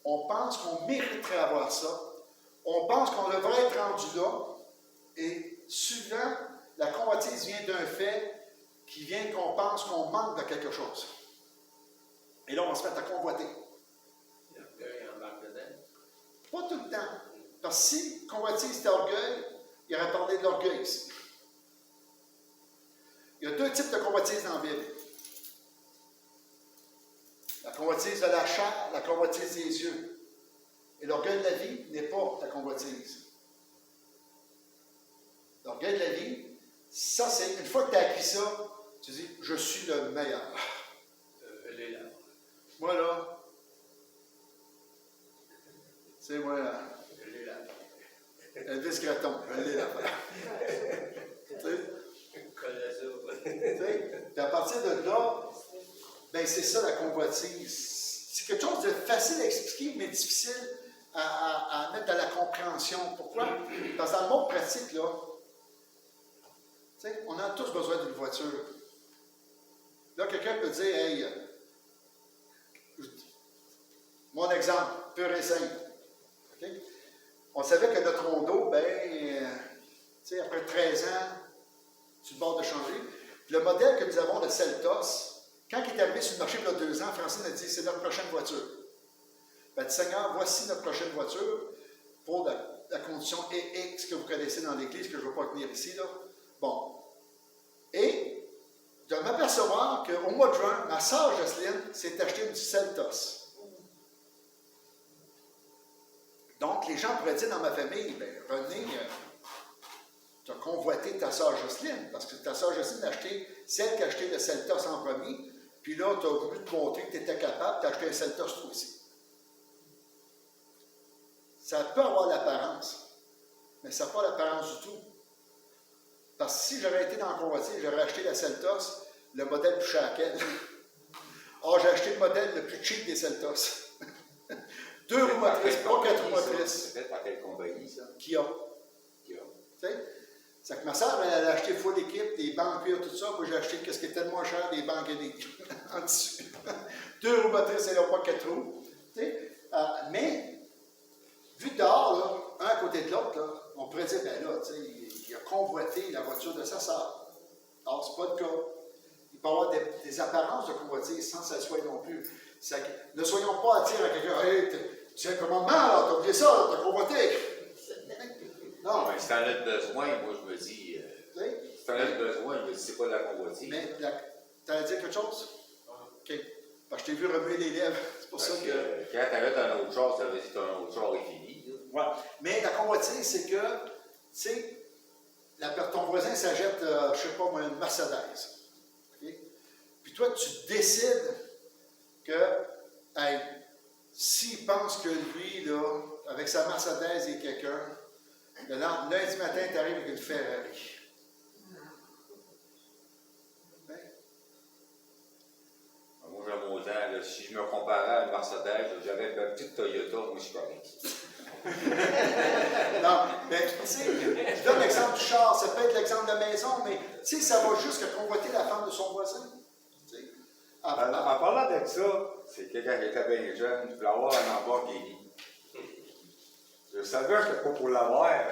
On pense qu'on mériterait avoir ça. On pense qu'on devrait être rendu là. Et souvent, la convoitise vient d'un fait qui vient qu'on pense qu'on manque de quelque chose. Et là, on va se mettre à convoiter. L'orgueil embarque dedans. Pas tout le temps. Parce que si convoitise c'était orgueil, il aurait parlé de l'orgueil ici. Il y a deux types de convoitise dans la Bible. La convoitise de la chair, la convoitise des yeux. Et l'orgueil de la vie n'est pas la convoitise. L'orgueil de la vie, ça c'est, une fois que tu as acquis ça, tu dis, je suis le meilleur. Elle est là. Moi là, c'est moi là. Elle est là. Elvis Gratton, je l'ai là. Tu sais? Puis à partir de là, ben c'est ça la convoitise. C'est quelque chose de facile à expliquer, mais difficile à mettre à la compréhension. Pourquoi? Parce que dans le monde pratique, là, on a tous besoin d'une voiture. Là, quelqu'un peut dire, hey, mon exemple, pur et simple. Okay? On savait que notre Rondo, après 13 ans, sur le bord de changer. Le modèle que nous avons, le Seltos, quand il est arrivé sur le marché il y a 2 ans, Francine a dit, c'est notre prochaine voiture. Elle dit, Seigneur, voici notre prochaine voiture pour la condition EX que vous connaissez dans l'Église, que je ne veux pas tenir ici. Là. Bon. Et de m'apercevoir qu'au mois de juin, ma sœur Jocelyne s'est acheté une Seltos. Donc, les gens pourraient dire dans ma famille, bien, René, tu as convoité ta sœur Jocelyne, parce que ta sœur Jocelyne a acheté celle qui a acheté le Seltos en premier, puis là, tu as voulu te montrer que tu étais capable, tu as acheté un Seltos toi aussi. Ça peut avoir l'apparence, mais ça n'a pas l'apparence du tout. Parce que si j'aurais été dans le convoitise, j'aurais acheté la Seltos, le modèle plus cher qu'elle. Or, j'ai acheté le modèle le plus cheap des Seltos. 2 roues motrices, pas 4 roues motrices. C'est fait par quelle compagnie, ça? Kia. Tu sais? C'est que ma soeur, elle a acheté full équipe, des bancs cuir, tout ça. Moi, j'ai acheté ce qui était le moins cher, des bancs aiguilles en dessus. 2 roues motrices, et non pas 4 roues. Mais, vu dehors, là, un à côté de l'autre, là, on pourrait dire, ben là, il a convoité la voiture de sa sœur. Alors, ce n'est pas le cas. Il peut y avoir des apparences de convoitise sans que ça soit non plus. Ne soyons pas à dire à quelqu'un, hey, tu as un commandement, là, t'as oublié ça, t'as convoité. Non. Mais si t'en as besoin, moi je me dis, si t'en as besoin, je me dis, c'est pas de la convoitise. Mais, t'allais dire quelque chose? OK. Parce que je t'ai vu remuer les lèvres. C'est pour ça que. Quand t'arrêtes un autre char, ça veut dire que ton autre char est fini. Ouais. Mais la convoitise, c'est que, tu sais, ton voisin s'achète, je ne sais pas moi, une Mercedes. Okay? Puis toi, tu décides que, hey, s'il pense que lui, là, avec sa Mercedes et quelqu'un, le lundi matin, tu arrives avec une Ferrari. Ben. Moi, j'ai mon temps, là, si je me comparais à une Mercedes, j'avais une petite Toyota, moi je suis correct. Non, mais tu sais, je donne l'exemple du char, ça peut être l'exemple de la maison, mais tu sais, ça va jusqu'à convoiter la femme de son voisin. En parlant de ça, c'est que quand j'étais bien jeune, je voulais avoir un Lamborghini. Je savais que je n'étais pas pour l'avoir.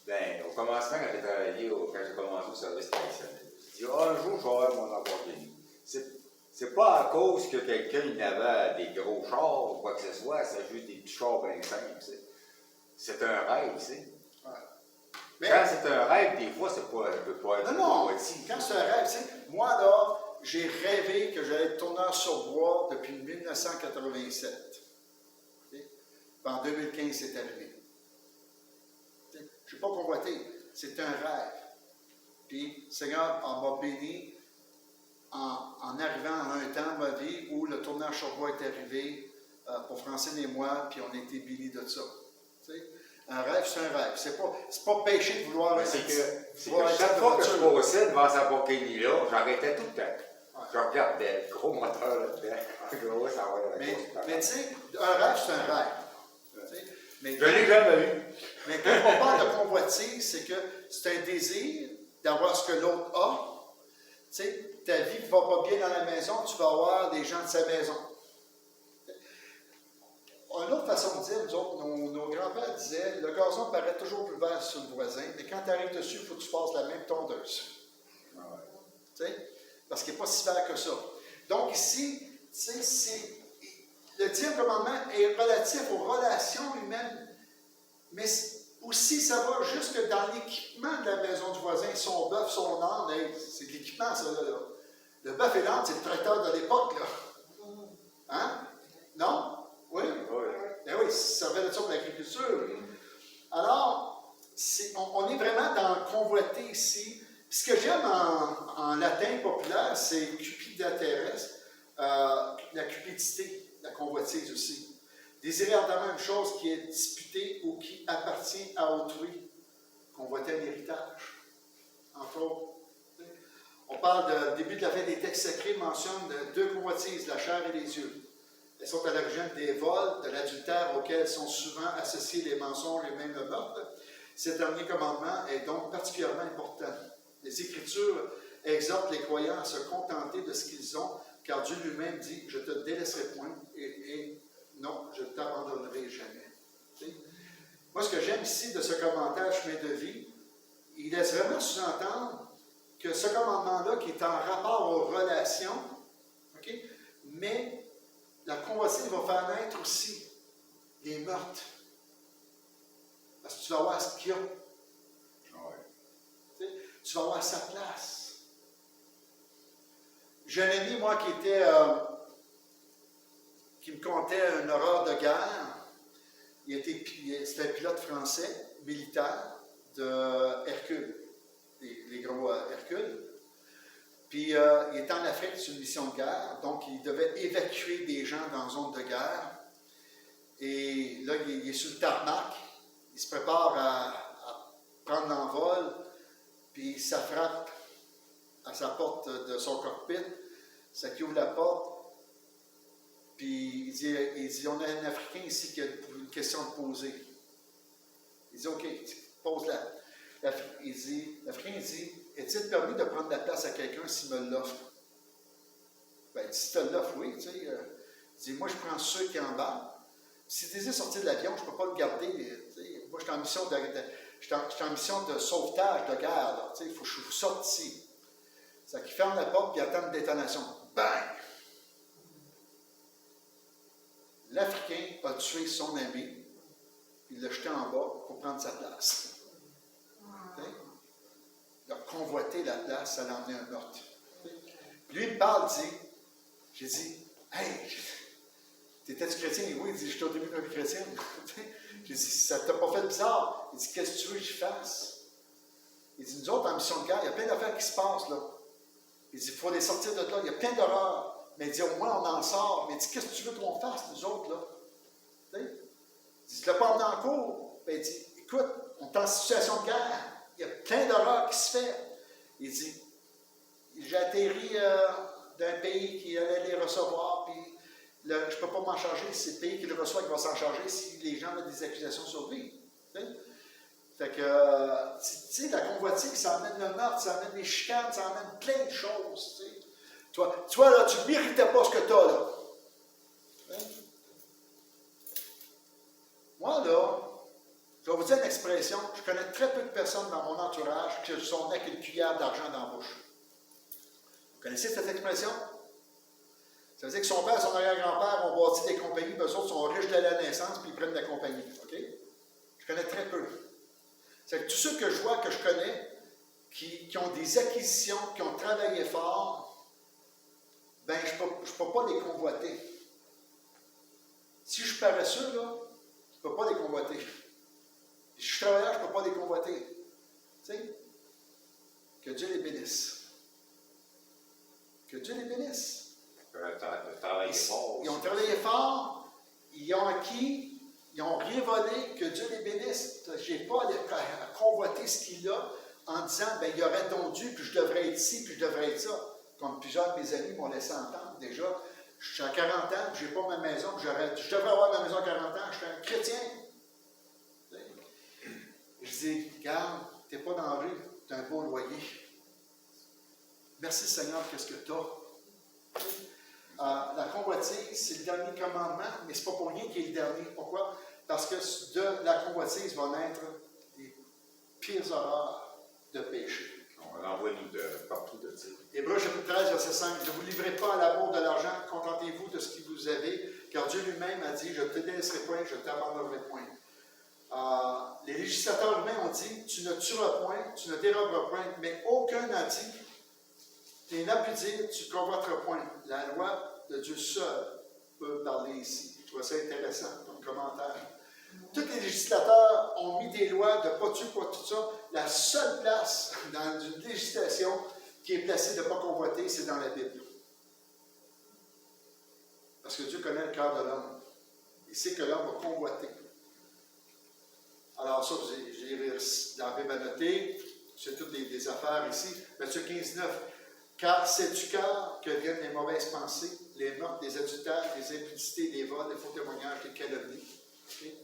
Ben, au commencement, quand j'ai travaillé, quand j'ai commencé au service professionnel, j'ai dit, un jour, je vais avoir mon Lamborghini. C'est pas à cause que quelqu'un avait des gros chars ou quoi que ce soit, c'est juste des petits chars bien simples. C'est un rêve, tu sais. Ouais. Mais quand c'est un rêve, des fois, ça peut pas être. Non, quand c'est un rêve, tu sais, moi, là, j'ai rêvé que j'allais être tourneur sur bois depuis 1987. Okay? En 2015, c'est arrivé. Okay? Je ne suis pas convoité. C'est un rêve. Puis, Seigneur m'a béni en arrivant à un temps de ma vie où le tourneur sur bois est arrivé pour Francine et moi, puis on a été bénis de ça. Okay? Un rêve, c'est un rêve. C'est pas péché de vouloir être. C'est que chaque fois que je passais devant sa Lamborghini-là, j'arrêtais tout le temps. Je regardais, gros moteur là-dedans. Mais tu sais, un rêve, c'est un rêve. Mais je ne l'ai jamais eu. Mais quand on parle de convoitise, c'est que c'est un désir d'avoir ce que l'autre a. Tu sais, ta vie ne va pas bien dans la maison, tu vas avoir des gens de sa maison. disait, nous autres, nos grands-pères disaient, le gazon paraît toujours plus vert sur le voisin, mais quand tu arrives dessus, il faut que tu passes la même tondeuse. Ouais. Tu sais? Parce qu'il n'est pas si vert que ça. Donc ici, tu sais, le 10e commandement est relatif aux relations humaines, mais aussi ça va jusque dans l'équipement de la maison du voisin, son bœuf, son âne, hey, c'est de l'équipement ça là. Le bœuf et l'âne, c'est le tracteur de l'époque là. Hein? Non? Oui? Oui. Ben oui, ça servait de ça pour l'agriculture. Alors, on est vraiment dans le convoité ici. Puis ce que j'aime en latin populaire, c'est cupidateres, la cupidité, la convoitise aussi. Désirer ardemment une chose qui est disputée ou qui appartient à autrui. Convoiter un héritage. Entre autres. On parle du début de la fin des textes sacrés, mentionne deux convoitises, la chair et les yeux. Elles sont à l'origine des vols, de l'adultère auxquels sont souvent associés les mensonges et même le meurtre. Ce dernier commandement est donc particulièrement important. Les Écritures exhortent les croyants à se contenter de ce qu'ils ont, car Dieu lui-même dit « Je te délaisserai point et non, je ne t'abandonnerai jamais. » Moi, ce que j'aime ici de ce commentaire chemin de vie, il laisse vraiment sous-entendre que ce commandement-là, qui est en rapport aux relations, okay, mais la convoitise va faire naître aussi des meurtres. Parce que tu vas voir ce qu'il y a. Ouais. Tu vas voir sa place. J'ai un ami, moi, qui me contait une horreur de guerre. C'était un pilote français, militaire, de Hercule, les gros Hercule. Puis il était en Afrique sur une mission de guerre, donc il devait évacuer des gens dans une zone de guerre. Et là, il est sur le tarmac, il se prépare à prendre l'envol, puis ça frappe à sa porte de son cockpit, ça qui ouvre la porte, puis il dit on a un Africain ici qui a une question à poser. Il dit OK, pose-la. L'Africain dit est-il permis de prendre la place à quelqu'un s'il me l'offre? Ben, si tu l'offres, oui. Tu sais, il dit moi, je prends ceux qui embarquent. Si tu désires sortir de l'avion, je ne peux pas le garder. Tu sais, moi, je suis en mission de sauvetage de guerre. Tu sais, il faut que je vous sorte ici. C'est qu'il ferme la porte et attend une détonation. Bang! L'Africain a tué son ami, puis il l'a jeté en bas pour prendre sa place. Il a convoité la place, ça l'a emmené un meurtre. Lui, il me parle, j'ai dit, hey, t'étais-tu chrétien? Oui, il dit, j'étais au début de ma vie chrétienne. J'ai dit, ça t'a pas fait bizarre? Il dit, qu'est-ce que tu veux que je fasse? Il dit, nous autres, en mission de guerre, il y a plein d'affaires qui se passent là. Il dit, il faut les sortir de là, il y a plein d'horreurs. Mais il dit, au moins, on en sort. Mais il dit, qu'est-ce que tu veux qu'on fasse, nous autres, là? Il dit, tu l'as pas emmené en cours? Ben, il dit, écoute, on est en situation de guerre. Il y a plein d'horreurs qui se fait. Il dit, j'ai atterri d'un pays qui allait les recevoir, puis je ne peux pas m'en charger. C'est le pays qui le reçoit qui va s'en charger si les gens mettent des accusations sur lui. Fait que, tu sais, la convoitise, ça amène le meurtre, ça amène les chicanes, ça amène plein de choses. T'sais. Toi, là, tu ne méritais pas ce que tu as, là. Hein? Moi, là, je vais vous dire une expression, je connais très peu de personnes dans mon entourage qui sont nées avec une cuillère d'argent dans la bouche. Vous connaissez cette expression? Ça veut dire que son père et son arrière-grand-père ont bâti des compagnies, eux autres sont riches dès la naissance, puis ils prennent la compagnie. OK? Je connais très peu. C'est que tous ceux que je vois, que je connais, qui ont des acquisitions, qui ont travaillé fort, ben je ne peux pas les convoiter. Si je suis paresseux, là, je ne peux pas les convoiter. Si je suis travailleur, je ne peux pas les convoiter. Tu sais? Que Dieu les bénisse. Que Dieu les bénisse. Ils ont travaillé fort, ils ont acquis, ils n'ont rien volé, que Dieu les bénisse. Je n'ai pas à convoiter ce qu'il a en disant, ben il aurait donc dû, puis je devrais être ci, puis je devrais être ça. Comme plusieurs de mes amis m'ont laissé entendre déjà, je suis à 40 ans, je n'ai pas ma maison, je devrais avoir ma maison à 40 ans, je suis un chrétien. Je dis, regarde, tu n'es pas dans la rue, tu as un beau loyer. Merci Seigneur, qu'est-ce que tu as? La convoitise, c'est le dernier commandement, mais ce n'est pas pour rien qu'il est le dernier. Pourquoi? Parce que de la convoitise vont naître les pires horreurs de péché. On envoie nous de partout de dire. Hébreux chapitre 13, verset 5. Ne vous livrez pas à l'amour de l'argent, contentez-vous de ce que vous avez, car Dieu lui-même a dit, je ne te délaisserai point, je ne t'abandonnerai point. Les législateurs humains ont dit, tu ne tueras point, tu ne déroberas point, mais aucun n'a dit, et n'a pu dire, tu ne convoiteras point. La loi de Dieu seul peut parler ici. Je trouve ça intéressant comme commentaire. Tous les législateurs ont mis des lois de pas tuer, pas tout ça. La seule place dans une législation qui est placée de ne pas convoiter, c'est dans la Bible. Parce que Dieu connaît le cœur de l'homme. Il sait que l'homme va convoiter. Alors ça, j'ai dans la Bible à noter, c'est toutes des affaires ici. Matthieu 15, 9. Car c'est du cœur que viennent les mauvaises pensées, les meurtres, les adultères, les impudicités, les vols, les faux témoignages, les calomnies. Okay?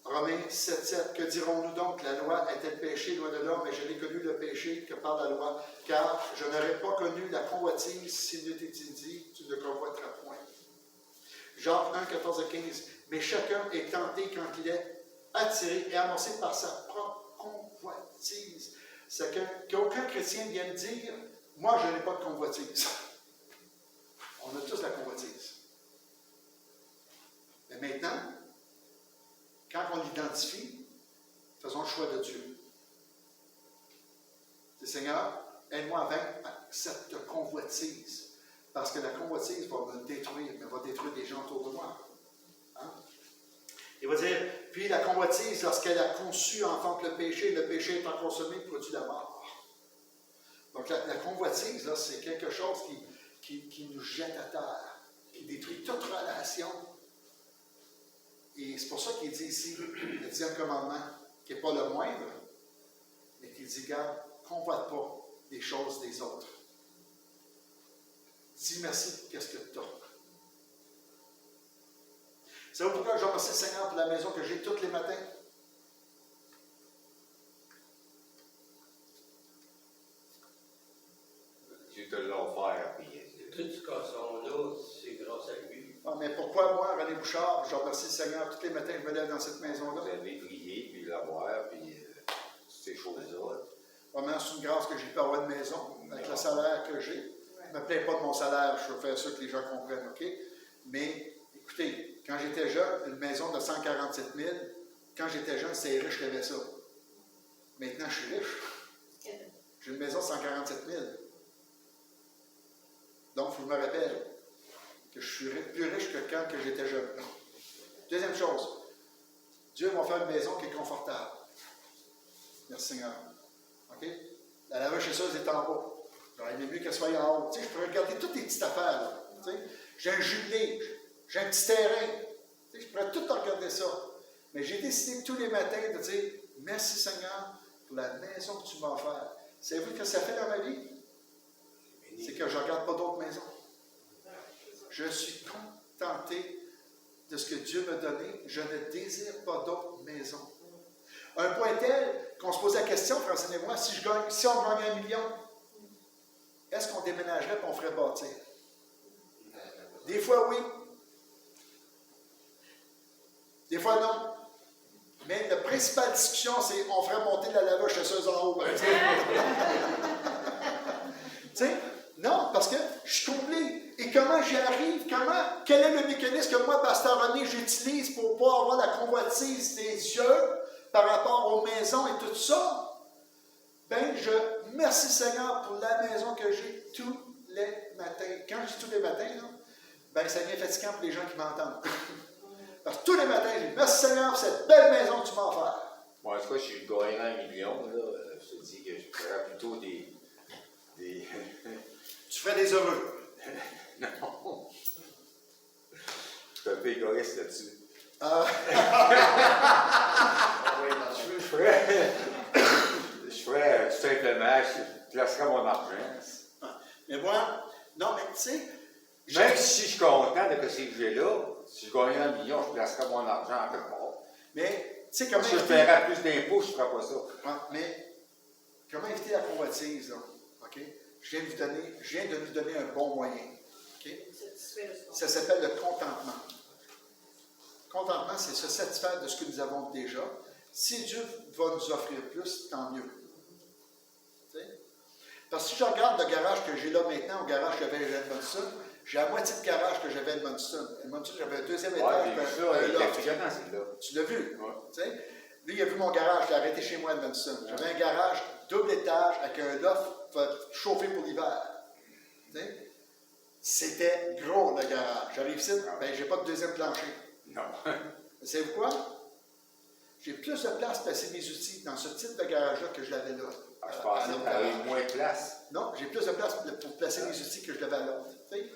Romains 7, 7. Que dirons-nous donc? La loi est-elle péché, loi de l'homme, mais je n'ai connu le péché que par la loi, car je n'aurais pas connu la convoitise s'il ne t'était dit, tu ne convoiteras point. Jean 1, 14 et 15. Mais chacun est tenté quand il est attiré et amorcé par sa propre convoitise. C'est qu'aucun chrétien vienne dire, moi je n'ai pas de convoitise. On a tous la convoitise. Mais maintenant, quand on l'identifie, faisons le choix de Dieu. C'est Seigneur, aide-moi à vaincre cette convoitise. Parce que la convoitise va me détruire, mais va détruire des gens autour de moi. Hein? Il va dire, puis la convoitise, lorsqu'elle a conçu, enfante le péché étant consommé, produit la mort. Donc la convoitise, là, c'est quelque chose qui nous jette à terre, qui détruit toute relation. Et c'est pour ça qu'il dit ici, le 10e commandement, qui n'est pas le moindre, mais qui dit, garde, convoite pas les choses des autres. Dis merci, qu'est-ce que tu as. C'est pourquoi je remercie le Seigneur pour la maison que j'ai tous les matins. Dieu te l'a offert, puis Tout ce casson-là, c'est grâce à lui. Ah, mais pourquoi moi, René Bouchard, je remercie le Seigneur tous les matins, je me lève dans cette maison-là? vous avez prié, puis l'avoir, puis ces choses-là. Vraiment, c'est une grâce que j'ai pu avoir une maison, avec le salaire que j'ai. Je ne me plains pas de mon salaire, je veux faire ça que les gens comprennent, OK? Mais, écoutez, quand j'étais jeune, une maison de 147 000, quand j'étais jeune, c'est riche qui avait ça. Maintenant, je suis riche. J'ai une maison de 147 000. Donc, il faut que je me rappelle que je suis plus riche que quand j'étais jeune. Deuxième chose, Dieu va faire une maison qui est confortable. Merci Seigneur. OK? La laveuse chez ça, elle est en bas. J'aurais aimé mieux qu'elle soit en haut. Tu sais, je pourrais regarder toutes les petites affaires. Là. Tu sais, j'ai un jubilé, j'ai un petit terrain. Tu sais, je pourrais tout regarder ça. Mais j'ai décidé tous les matins de dire merci Seigneur pour la maison que tu m'as offerte. Savez-vous ce que ça fait dans ma vie? C'est que je ne regarde pas d'autres maisons. Je suis contenté de ce que Dieu m'a donné. Je ne désire pas d'autres maisons. Un point tel qu'on se pose la question, Francine et moi, si on gagne 1 million, est-ce qu'on déménagerait et on ferait bâtir? Des fois, oui. Des fois, non. Mais la principale discussion, c'est on ferait monter la lavache chasseuse en haut. Tu sais? Non, parce que je suis comblé. Et comment j'y arrive? Quel est le mécanisme que moi, Pasteur René, j'utilise pour pouvoir avoir la convoitise des yeux par rapport aux maisons et tout ça? Ben, je merci Seigneur pour la maison que j'ai tous les matins. Quand je dis tous les matins, là, ben, ça devient fatigant pour les gens qui m'entendent. Parce que tous les matins, je dis merci Seigneur pour cette belle maison que tu m'as offerte. Bon, en tout cas, si je gagnais 1 million, là, je te dis que je ferais plutôt des... Tu ferais des heureux. Non. Je suis un peu égoïste là-dessus. Je ferais tout simplement, je placerais mon argent. Mais moi, non, mais tu sais... Même si je suis content de ce que j'ai là, si je gagnais 1 million, je placerais mon argent en quelque part. Mais, tu sais, comment... Si je paierais plus d'impôts, je ne ferais pas ça. Ouais, mais, comment éviter la convoitise, là? OK? Je viens de vous donner un bon moyen. OK? Ça s'appelle le contentement. Contentement, présentement, c'est se satisfaire de ce que nous avons déjà. Si Dieu va nous offrir plus, tant mieux. Tu sais? Parce que si je regarde le garage que j'ai là maintenant, au garage que j'avais à Edmundston, j'ai la moitié de garage que j'avais à Edmundston. À Edmundston, j'avais un deuxième étage. Tu l'as vu? Ouais. Tu sais? Lui, il a vu mon garage, il a arrêté chez moi à Edmundston. J'avais un garage double étage avec un loft pour chauffer pour l'hiver. Tu sais? C'était gros le garage. J'arrive ici, ben j'ai pas de deuxième plancher. Non. Savez-vous quoi? J'ai plus de place pour placer mes outils dans ce type de garage-là que je l'avais là. Je pensais que tu avais moins de place. Non, j'ai plus de place pour placer mes outils que je l'avais à l'autre. Tu sais?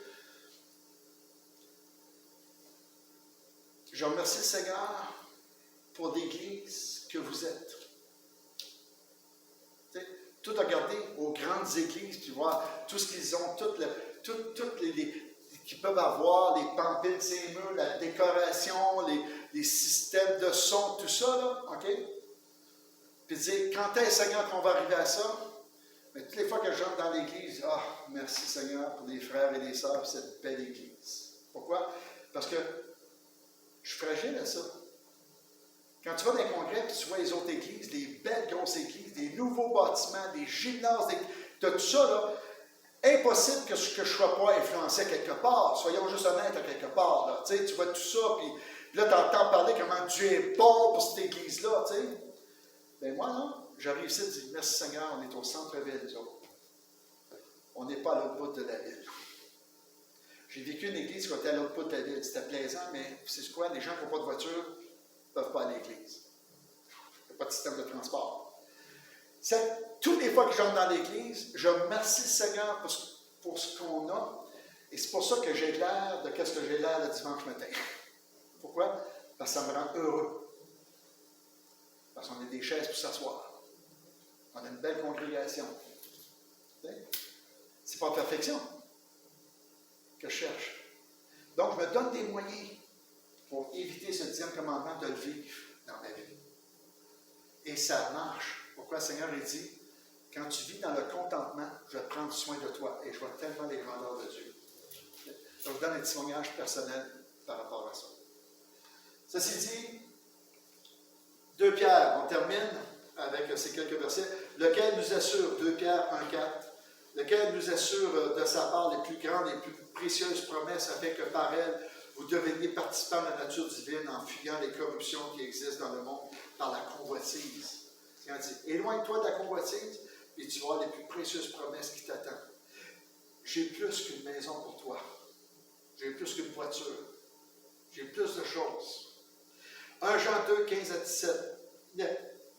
Je remercie le Seigneur pour l'Église que vous êtes. Tu sais, tout regarder aux grandes églises, tu vois, tout ce qu'ils ont, toutes les qu'ils peuvent avoir, les pampines, ces murs, la décoration, les systèmes de son, tout ça, là, OK? Puis dire, quand est-ce, Seigneur, qu'on va arriver à ça? Mais toutes les fois que j'entre dans l'église, merci Seigneur pour les frères et les sœurs, pour cette belle église. Pourquoi? Parce que je suis fragile à ça. Quand tu vas dans les congrès et tu vois les autres églises, les belles grosses églises, des nouveaux bâtiments, des gymnases, de tout ça, là, impossible que je ne sois pas influencé quelque part. Soyons juste honnêtes à quelque part. Là. Tu vois tout ça, puis là, tu entends parler comment Dieu est bon pour cette église-là. Mais moi, non, j'arrive ici et dis, merci Seigneur, on est au centre-ville, nous autres. On n'est pas à l'autre bout de la ville. J'ai vécu une église qui était à l'autre bout de la ville. C'était plaisant, mais c'est quoi? Les gens qui n'ont pas de voiture ne peuvent pas aller à l'église. Il n'y a pas de système de transport. Toutes les fois que j'entre dans l'église, je remercie le Seigneur pour ce qu'on a. Et c'est pour ça que j'ai l'air de ce que j'ai l'air le dimanche matin. Pourquoi? Parce que ça me rend heureux. Parce qu'on a des chaises pour s'asseoir. On a une belle congrégation. C'est pas la perfection que je cherche. Donc, je me donne des moyens pour éviter ce 10e commandement de le vivre dans ma vie. Et ça marche. Pourquoi le Seigneur a dit, quand tu vis dans le contentement, je vais prendre soin de toi et je vois tellement les grandeurs de Dieu. Je vous donne un témoignage personnel par rapport à ça. Ceci dit, 2 Pierre, on termine avec ces quelques versets, lequel nous assure, 2 Pierre 1,4, lequel nous assure de sa part les plus grandes et les plus précieuses promesses, afin que par elles, vous deveniez participants de la nature divine en fuyant les corruptions qui existent dans le monde par la convoitise. Il dit, éloigne-toi de la convoitise et tu vas avoir les plus précieuses promesses qui t'attendent. J'ai plus qu'une maison pour toi. J'ai plus qu'une voiture. J'ai plus de choses. 1 Jean 2, 15 à 17.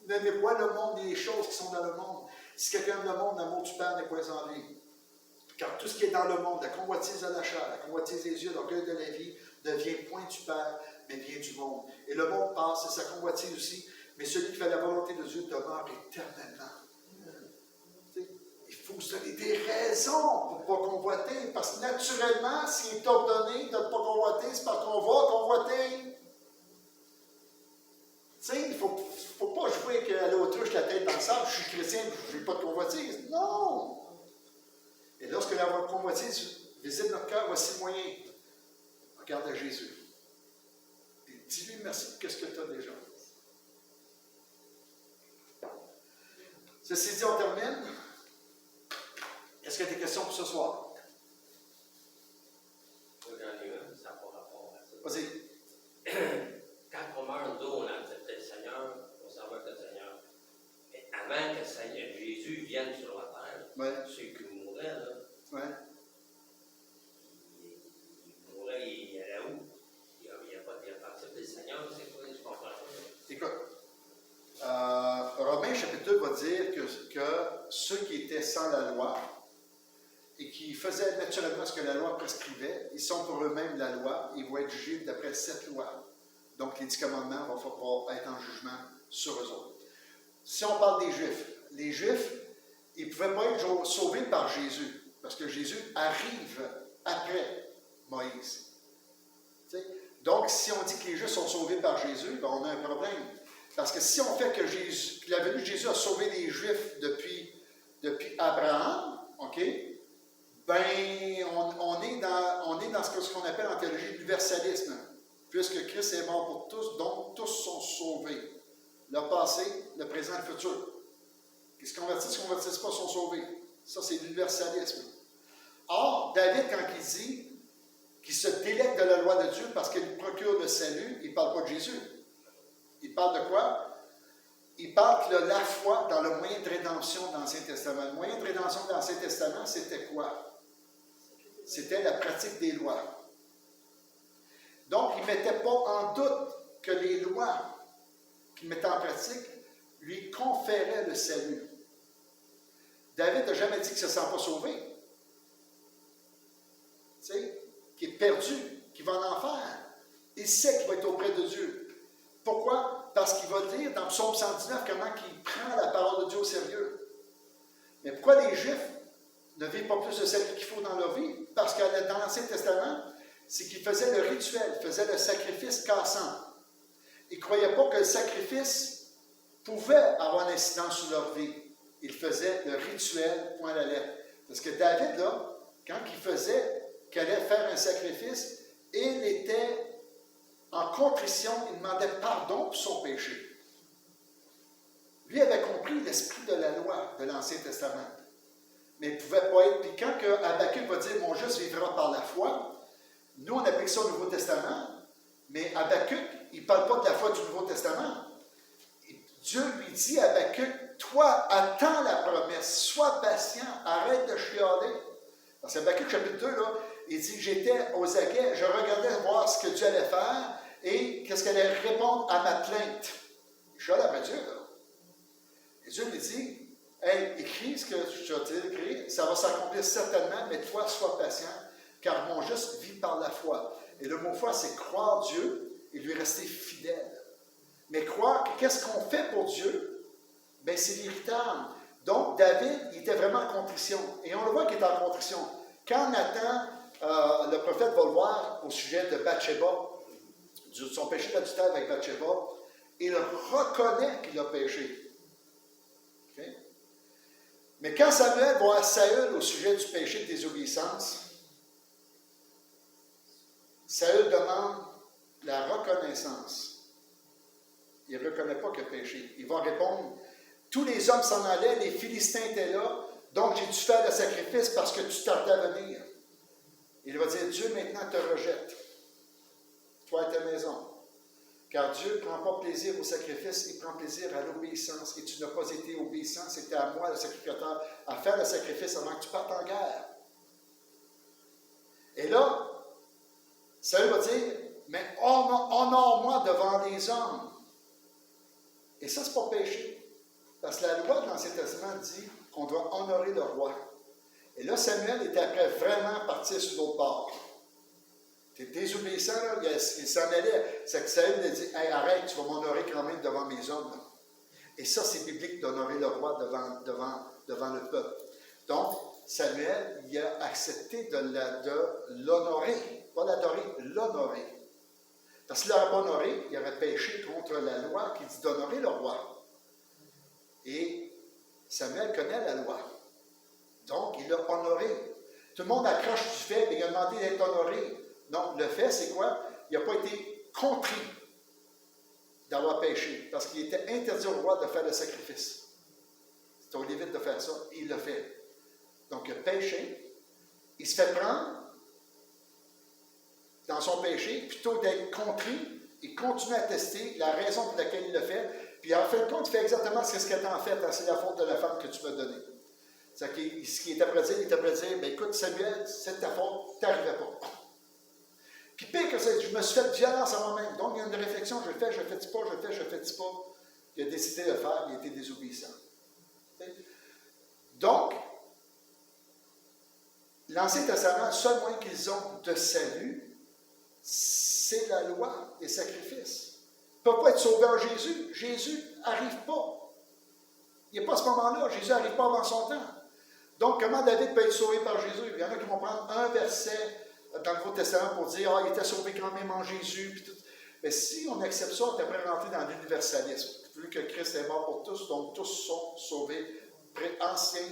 N'aimez pas le monde et les choses qui sont dans le monde. Si quelqu'un aime le monde, l'amour du Père n'est pas en lui. Car tout ce qui est dans le monde, la convoitise de la chair, la convoitise des yeux, l'orgueil de la vie, ne vient point du Père, mais vient du monde. Et le monde passe, et sa convoitise aussi, mais celui qui fait la volonté de Dieu demeure éternellement. Il faut se donner des raisons pour ne pas convoiter, parce que naturellement, s'il est ordonné de ne pas convoiter, c'est parce qu'on va convoiter. Tu sais, il ne faut pas jouer à l'autruche la tête dans le sable, je suis chrétien, je n'ai pas de convoitise. Non! Et lorsque la convoitise visite notre cœur, voici le moyen. Regarde à Jésus. Et dis-lui merci pour ce que tu as déjà. Ceci dit, on termine. Est-ce qu'il y a des questions pour ce soir? J'en ai une, ça n'a pas rapport à ça. Vas-y. Quand on meurt, nous, on a accepté le Seigneur, on s'en va avec le Seigneur. Mais avant que Jésus vienne sur la terre, ceux qui mouraient, là, il mourrait, il allait où? Il n'a pas accepté le Seigneur, c'est quoi? Je comprends pas. Écoute, Romains chapitre 2 va dire que ceux qui étaient sans la loi et qui faisaient naturellement ce que la loi prescrivait, ils sont pour eux-mêmes la loi, ils vont être jugés d'après cette loi. Donc les 10 commandements vont être en jugement sur eux autres. Si on parle des Juifs, les Juifs, ils ne pouvaient pas être sauvés par Jésus, parce que Jésus arrive après Moïse. T'sais? Donc, si on dit que les Juifs sont sauvés par Jésus, ben on a un problème. Parce que si on fait que la venue de Jésus a sauvé les Juifs depuis Abraham, OK, ben on est dans ce qu'on appelle en théologie l'universalisme. puisque Christ est mort pour tous, donc tous sont sauvés. Le passé, le présent et le futur. Qui se convertissent pas sont sauvés. Ça, c'est l'universalisme. Or, David, quand il dit qu'il se délecte de la loi de Dieu parce qu'il procure le salut, il ne parle pas de Jésus. Il parle de quoi? Il parle de la foi dans le moyen de rédemption dans l'Ancien Testament. Le moyen de rédemption dans l'Ancien Testament, c'était quoi? C'était la pratique des lois. Donc, il ne mettait pas en doute que les lois qu'il mettait en pratique lui conféraient le salut. David n'a jamais dit qu'il ne se sent pas sauvé. Tu sais, qu'il est perdu, qu'il va en enfer. Il sait qu'il va être auprès de Dieu. Pourquoi? Parce qu'il va dire dans Psaume 119 comment il prend la parole de Dieu au sérieux. Mais pourquoi les Juifs ne vivent pas plus de salut qu'il faut dans leur vie? Parce que dans l'Ancien Testament, c'est qu'ils faisaient le rituel, faisaient le sacrifice cassant. Ils ne croyaient pas que le sacrifice pouvait avoir une incidence sur leur vie. Ils faisaient le rituel, point à la lettre. Parce que David, là, quand qu'il allait faire un sacrifice, il était en contrition, il demandait pardon pour son péché. Lui avait compris l'esprit de la loi de l'Ancien Testament. Mais il ne pouvait pas être. Puis quand Habakkuk va dire « Mon juste vivra par la foi », nous, on applique ça au Nouveau Testament, mais Habakkuk, il ne parle pas de la foi du Nouveau Testament. Dieu lui dit à Habakkuk, toi, attends la promesse, sois patient, arrête de chialer. Parce que Habakkuk, chapitre 2, là, il dit, j'étais aux aguets, je regardais voir ce que Dieu allait faire et qu'est-ce qu'elle allait répondre à ma plainte. Il chiale après Dieu, là. Et Dieu lui dit, hey, écris ce que je t'ai écrit, ça va s'accomplir certainement, mais toi, sois patient, car mon juste vit par la foi. Et le mot foi, c'est croire Dieu et lui rester fidèle. Mais croire que qu'est-ce qu'on fait pour Dieu, bien, c'est l'irritable. Donc, David, il était vraiment en contrition. Et on le voit qu'il est en contrition. Quand Nathan, le prophète, va le voir au sujet de Bathsheba, de son péché d'adultère avec Bathsheba, il reconnaît qu'il a péché. Okay? Mais quand Samuel va voir Saül au sujet du péché de désobéissance, Saül demande la reconnaissance. Il ne reconnaît pas qu'il a péché. Il va répondre, tous les hommes s'en allaient, les Philistins étaient là, donc j'ai dû faire le sacrifice parce que tu tardais à venir. Il va dire, Dieu maintenant te rejette, toi et ta maison. Car Dieu ne prend pas plaisir au sacrifice, il prend plaisir à l'obéissance. Et tu n'as pas été obéissant, c'était à moi, le sacrificateur, à faire le sacrifice avant que tu partes en guerre. Et là, Saül va dire, mais honore-moi devant les hommes. Et ça, ce n'est pas péché. Parce que la loi de l'Ancien Testament dit qu'on doit honorer le roi. Et là, Samuel était après vraiment partir sur l'autre bord. Tu es désobéissant, là, il s'en allait. C'est que Saül a dit, hey, arrête, tu vas m'honorer quand même devant mes hommes. Là. Et ça, c'est biblique d'honorer le roi devant le peuple. Donc, Samuel, il a accepté de l'honorer. Pas l'adorer, l'honorer. Parce qu'il n'aurait pas honoré, il aurait péché contre la loi qui dit d'honorer le roi. Et Samuel connaît la loi. Donc, il l'a honoré. Tout le monde accroche du fait, mais il a demandé d'être honoré. Non, le fait, c'est quoi? Il n'a pas été contrit d'avoir péché, parce qu'il était interdit au roi de faire le sacrifice. C'est au Lévite de faire ça, et il l'a fait. Donc, il a péché, il se fait prendre dans son péché, plutôt d'être contrit, il continue à tester la raison pour laquelle il le fait, puis en fin de compte, il fait exactement ce qu'elle t'a fait, c'est la faute de la femme que tu m'as donnée. C'est-à-dire ce qu'il était prêt à dire, il était prêt à dire, bien écoute Samuel, c'est ta faute, tu n'arrivais pas. Puis pire que ça, je me suis fait violence à moi-même. Donc il y a une réflexion, je le fais, je le fais-tu pas, je le fais, je le fais-tu pas. Il a décidé de le faire, il a été désobéissant. Donc, l'Ancien Testament, le seul moyen qu'ils ont de salut, c'est la loi des sacrifices. Ils ne peuvent pas être sauvés en Jésus. Jésus n'arrive pas. Il n'y a pas ce moment-là. Jésus n'arrive pas avant son temps. Donc, comment David peut être sauvé par Jésus? Il y en a qui vont prendre un verset dans le Nouveau Testament pour dire « Ah, il était sauvé quand même en Jésus. » Puis tout. Mais si on accepte ça, on est prêt à rentrer dans l'universalisme. Vu que Christ est mort pour tous, donc tous sont sauvés. Ancien,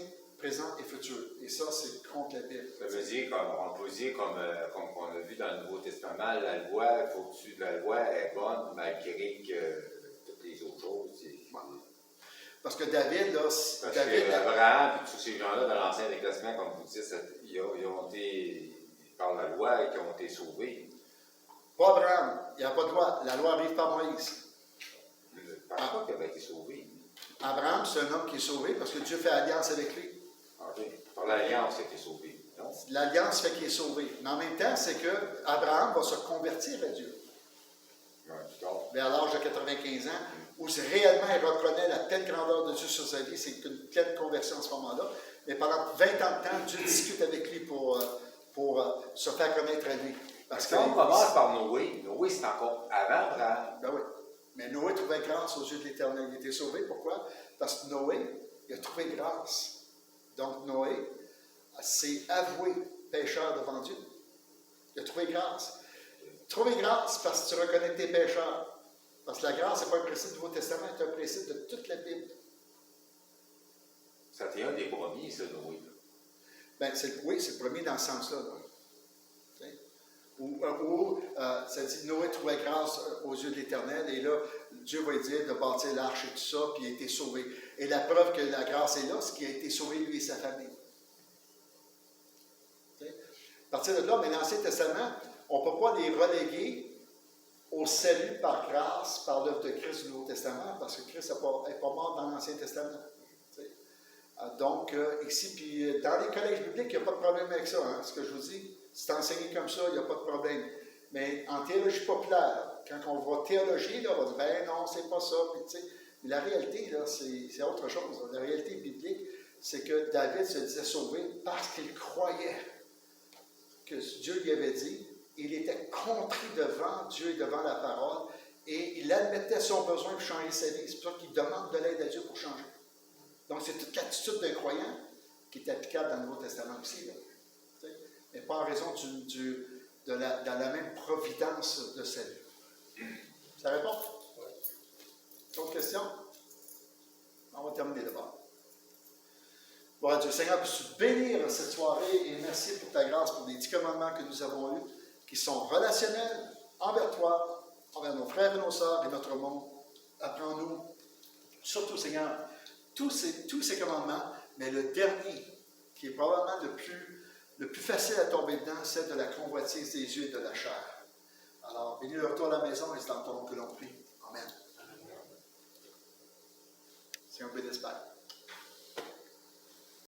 présent et futur. Et ça, c'est contre la Bible. Ça veut dire, on peut dire, comme on a vu dans le Nouveau Testament, la loi, la loi est bonne malgré que toutes les autres choses. Parce que David, là, Abraham et tous ces gens-là dans l'Ancien Testament, comme vous dites, ils ont été, par la loi, qui ont été sauvés. Pas Abraham, il n'y a pas de loi. La loi arrive par Moïse. Par quoi qu'il avait été sauvé? Abraham, c'est un homme qui est sauvé parce que Dieu fait alliance avec lui. OK. Par l'alliance, il a été sauvé. Non? L'alliance fait qu'il est sauvé. Mais en même temps, c'est que Abraham va se convertir à Dieu. Vers l'âge de 95 ans, où réellement il reconnaît la pleine grandeur de Dieu sur sa vie, c'est une pleine conversion à ce moment-là. Mais pendant 20 ans de temps, Dieu discute avec lui pour se faire connaître à lui. Parce qu'on commence par Noé. Noé, c'est encore avant Abraham. Ben oui. Mais Noé trouvait grâce aux yeux de l'Éternel. Il était sauvé. Pourquoi? Parce que Noé, il a trouvé grâce. Donc Noé s'est avoué pécheur devant Dieu. Il a trouvé grâce. Trouver grâce parce que tu reconnais tes pécheurs. Parce que la grâce, ce n'est pas un principe du Nouveau Testament, c'est un principe de toute la Bible. Ça t'est un des premiers, ça, Noé. Ben, oui, c'est le premier dans ce sens-là. Ça dit Noé trouvait grâce aux yeux de l'Éternel, et là, Dieu va lui dire de bâtir l'arche et tout ça, puis il a été sauvé. Et la preuve que la grâce est là, c'est qu'il a été sauvé, lui et sa famille. À partir de là, mais l'Ancien Testament, on ne peut pas les reléguer au salut par grâce, par l'œuvre de Christ du Nouveau Testament, parce que Christ n'est pas mort dans l'Ancien Testament. Donc, ici, puis dans les collèges bibliques, il n'y a pas de problème avec ça. Hein, ce que je vous dis, c'est enseigné comme ça, il n'y a pas de problème. Mais en théologie populaire, quand on va théologier, là, on va dire, ben non, c'est pas ça. Puis, mais la réalité, là, c'est autre chose. La réalité biblique, c'est que David se disait sauvé parce qu'il croyait que Dieu lui avait dit. Il était compris devant Dieu et devant la parole, et il admettait son besoin pour changer sa vie. C'est pour ça qu'il demande de l'aide à Dieu pour changer. Donc, c'est toute l'attitude d'un croyant qui est applicable dans le Nouveau Testament aussi. Là. Mais pas en raison de la même providence de sa vie. Ça répond? Oui. D'autres questions? On va terminer d'abord. Bon, Dieu Seigneur, puisses-tu bénir cette soirée, et merci pour ta grâce, pour les 10 commandements que nous avons eus, qui sont relationnels envers toi, envers nos frères et nos sœurs et notre monde. Apprends-nous, surtout Seigneur, tous ces commandements, mais le dernier, qui est probablement le plus facile à tomber dedans, c'est de la convoitise des yeux et de la chair. Alors, bénis le retour à la maison, et c'est dans ton nom que l'on prie. Amen. Seigneur, bénisse Père.